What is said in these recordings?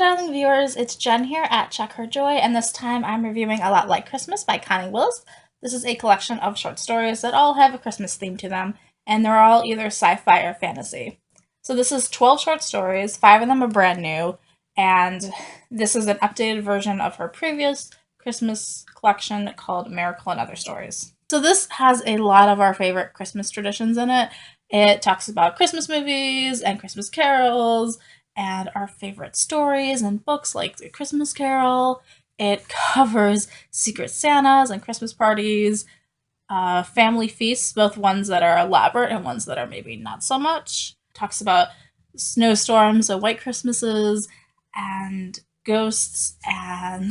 darling viewers, it's Jen here at Check Her Joy, and this time I'm reviewing A Lot Like Christmas by Connie Willis. This is a collection of short stories that all have a Christmas theme to them, and they're all either sci-fi or fantasy. So this is 12 short stories, 5 of them are brand new, and this is an updated version of her previous Christmas collection called Miracle and Other Stories. So this has a lot of our favorite Christmas traditions in it. It talks about Christmas movies and Christmas carols, and our favorite stories and books like The Christmas Carol. It covers Secret Santas and Christmas parties, family feasts, both ones that are elaborate and ones that are maybe not so much. It talks about snowstorms and white Christmases and ghosts and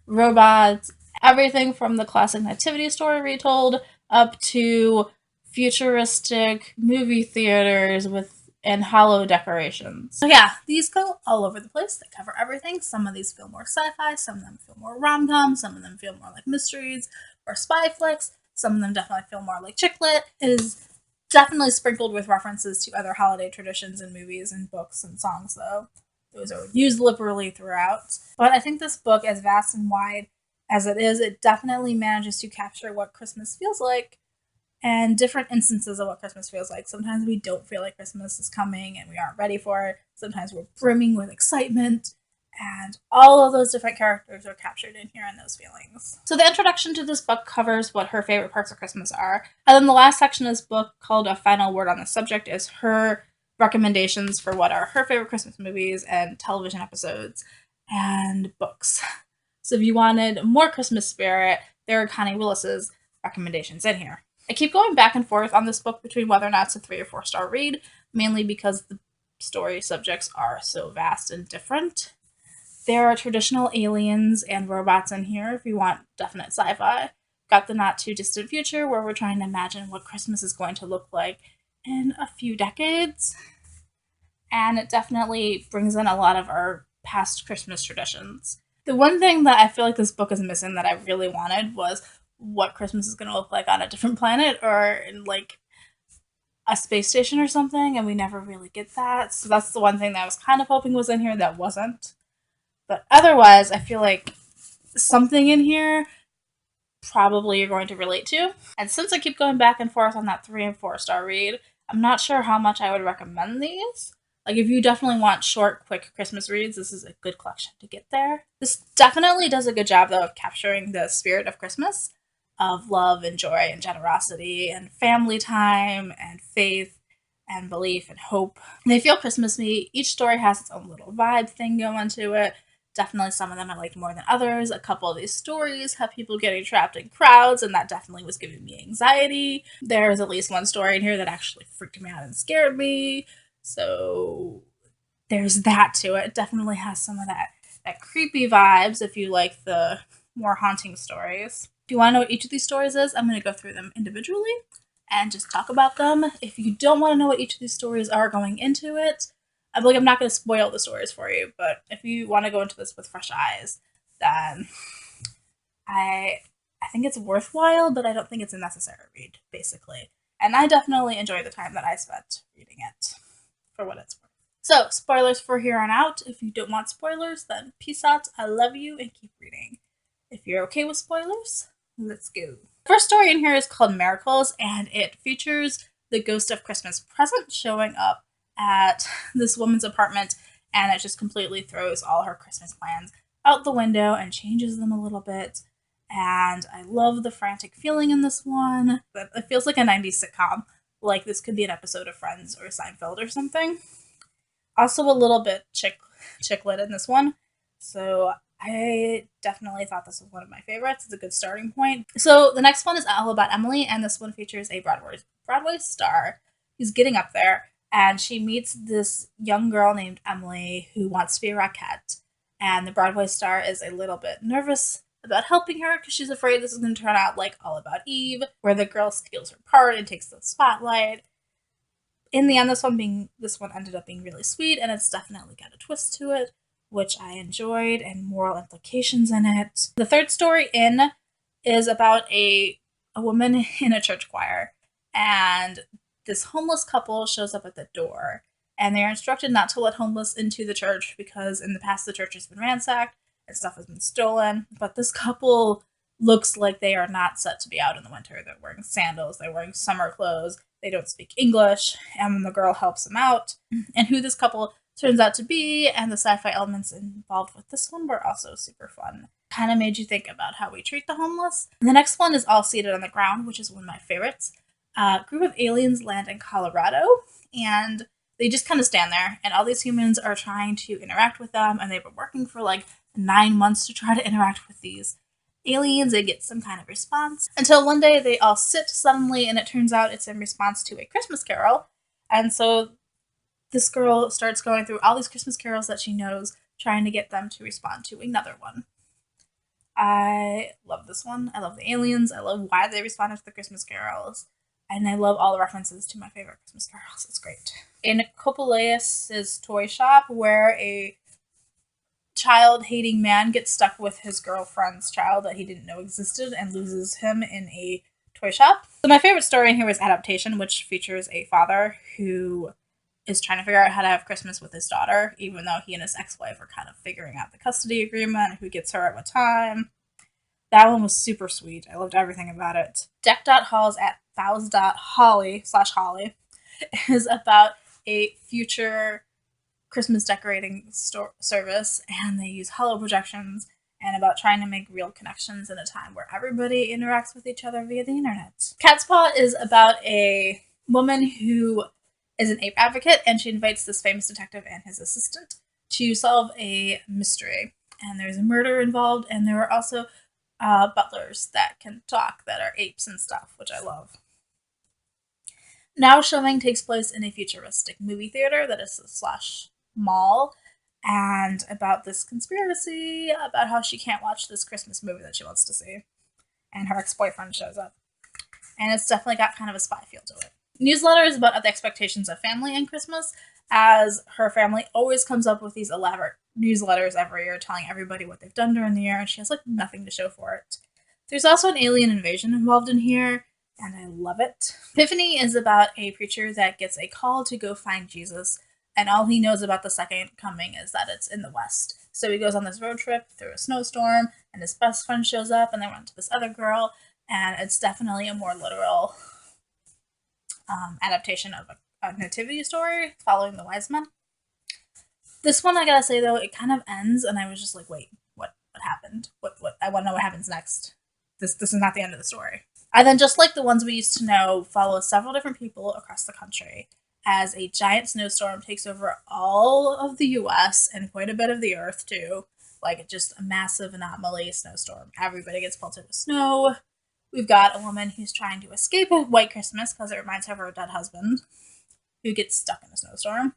robots, everything from the classic nativity story retold up to futuristic movie theaters with and hollow decorations. So yeah, these go all over the place. They cover everything. Some of these feel more sci-fi, some of them feel more rom-com, some of them feel more like mysteries or spy flicks, some of them definitely feel more like chick lit. It is definitely sprinkled with references to other holiday traditions in movies and books and songs, though. Those are used liberally throughout. But I think this book, as vast and wide as it is, it definitely manages to capture what Christmas feels like and different instances of what Christmas feels like. Sometimes we don't feel like Christmas is coming and we aren't ready for it. Sometimes we're brimming with excitement, and all of those different characters are captured in here in those feelings. So the introduction to this book covers what her favorite parts of Christmas are, and then the last section of this book, called A Final Word on the Subject, is her recommendations for what are her favorite Christmas movies and television episodes and books. So if you wanted more Christmas spirit, there are Connie Willis's recommendations in here. I keep going back and forth on this book between whether or not it's a 3 or 4 star read, mainly because the story subjects are so vast and different. There are traditional aliens and robots in here if you want definite sci-fi. Got the not too distant future where we're trying to imagine what Christmas is going to look like in a few decades. And it definitely brings in a lot of our past Christmas traditions. The one thing that I feel like this book is missing that I really wanted was what Christmas is going to look like on a different planet or in like a space station or something, and we never really get that. So that's the one thing that I was kind of hoping was in here that wasn't. But otherwise, I feel like something in here probably you're going to relate to. And since I keep going back and forth on that 3 and 4 star read, I'm not sure how much I would recommend these. Like, if you definitely want short, quick Christmas reads, this is a good collection to get there. This definitely does a good job, though, of capturing the spirit of Christmas, of love and joy and generosity and family time and faith and belief and hope. They feel Christmassy. Each story has its own little vibe thing going to it. Definitely some of them I liked more than others. A couple of these stories have people getting trapped in crowds, and that definitely was giving me anxiety. There's at least one story in here that actually freaked me out and scared me. So there's that to it. It definitely has some of that creepy vibes if you like the more haunting stories. If you want to know what each of these stories is, I'm going to go through them individually and just talk about them. If you don't want to know what each of these stories are going into it, I'm not going to spoil the stories for you, but if you want to go into this with fresh eyes, then I think it's worthwhile, but I don't think it's a necessary read, basically. And I definitely enjoy the time that I spent reading it, for what it's worth. So, spoilers for here on out. If you don't want spoilers, then peace out, I love you, and keep reading. If you're okay with spoilers, let's go. The first story in here is called Miracles, and it features the ghost of Christmas Present showing up at this woman's apartment, and it just completely throws all her Christmas plans out the window and changes them a little bit. And I love the frantic feeling in this one. It feels like a 90s sitcom. Like this could be an episode of Friends or Seinfeld or something. Also a little bit chick lit in this one. So I definitely thought this was one of my favorites. It's a good starting point. So the next one is All About Emily, and this one features a Broadway star who's getting up there, and she meets this young girl named Emily who wants to be a Rockette. And the Broadway star is a little bit nervous about helping her because she's afraid this is going to turn out like All About Eve, where the girl steals her part and takes the spotlight. In the end, this one ended up being really sweet, and it's definitely got a twist to it, which I enjoyed, and moral implications in it. The third story in is about a woman in a church choir, and this homeless couple shows up at the door, and they are instructed not to let homeless into the church because in the past the church has been ransacked and stuff has been stolen. But this couple looks like they are not set to be out in the winter. They're wearing sandals, they're wearing summer clothes, they don't speak English, and when the girl helps them out, and who this couple turns out to be, and the sci-fi elements involved with this one were also super fun. Kind of made you think about how we treat the homeless. And the next one is All Seated on the Ground, which is one of my favorites. A group of aliens land in Colorado, and they just kind of stand there, and all these humans are trying to interact with them, and they've been working for like 9 months to try to interact with these aliens and get some kind of response, until one day they all sit suddenly, and it turns out it's in response to a Christmas carol. And so this girl starts going through all these Christmas carols that she knows, trying to get them to respond to another one. I love this one. I love the aliens. I love why they responded to the Christmas carols. And I love all the references to my favorite Christmas carols. It's great. In Coppolaeus' toy shop, where a child-hating man gets stuck with his girlfriend's child that he didn't know existed and loses him in a toy shop. So my favorite story in here is Adaptation, which features a father who is trying to figure out how to have Christmas with his daughter, even though he and his ex-wife are kind of figuring out the custody agreement, who gets her at what time. That one was super sweet. I loved everything about it. Deck.Halls at Fowls.Holly is about a future Christmas decorating service, and they use hollow projections and about trying to make real connections in a time where everybody interacts with each other via the internet. Catspaw is about a woman who is an ape advocate, and she invites this famous detective and his assistant to solve a mystery. And there's a murder involved, and there are also butlers that can talk that are apes and stuff, which I love. Now Showing takes place in a futuristic movie theater that is / mall, and about this conspiracy about how she can't watch this Christmas movie that she wants to see, and her ex-boyfriend shows up, and it's definitely got kind of a spy feel to it. Newsletter is about the expectations of family in Christmas, as her family always comes up with these elaborate newsletters every year telling everybody what they've done during the year, and she has like nothing to show for it. There's also an alien invasion involved in here, and I love it. Epiphany is about a preacher that gets a call to go find Jesus, and all he knows about the second coming is that it's in the West. So he goes on this road trip through a snowstorm, and his best friend shows up, and they run into this other girl, and it's definitely a more literal adaptation of a nativity story following the wise men. This one, I gotta say though, it kind of ends, and I was just like, wait, what happened? What? I want to know what happens next. This is not the end of the story. I then, just like the ones we used to know, follow several different people across the country as a giant snowstorm takes over all of the US and quite a bit of the earth too. Like just a massive anomaly snowstorm. Everybody gets pelted with snow. We've got a woman who's trying to escape a white Christmas because it reminds her of her dead husband, who gets stuck in a snowstorm.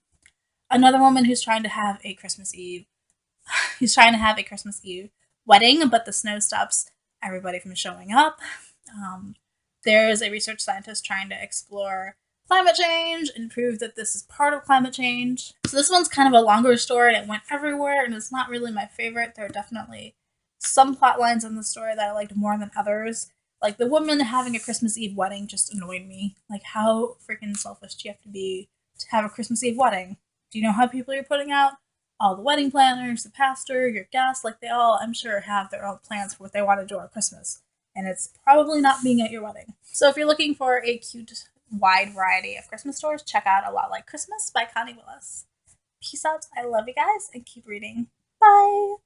Another woman who's trying to have a Christmas Eve wedding, but the snow stops everybody from showing up. There's a research scientist trying to explore climate change and prove that this is part of climate change. So this one's kind of a longer story, and it went everywhere, and it's not really my favorite. There are definitely some plot lines in the story that I liked more than others. Like, the woman having a Christmas Eve wedding just annoyed me. Like, how freaking selfish do you have to be to have a Christmas Eve wedding? Do you know how people you're putting out? All the wedding planners, the pastor, your guests, like, they all, I'm sure, have their own plans for what they want to do on Christmas. And it's probably not being at your wedding. So if you're looking for a cute, wide variety of Christmas stories, check out A Lot Like Christmas by Connie Willis. Peace out. I love you guys, and keep reading. Bye!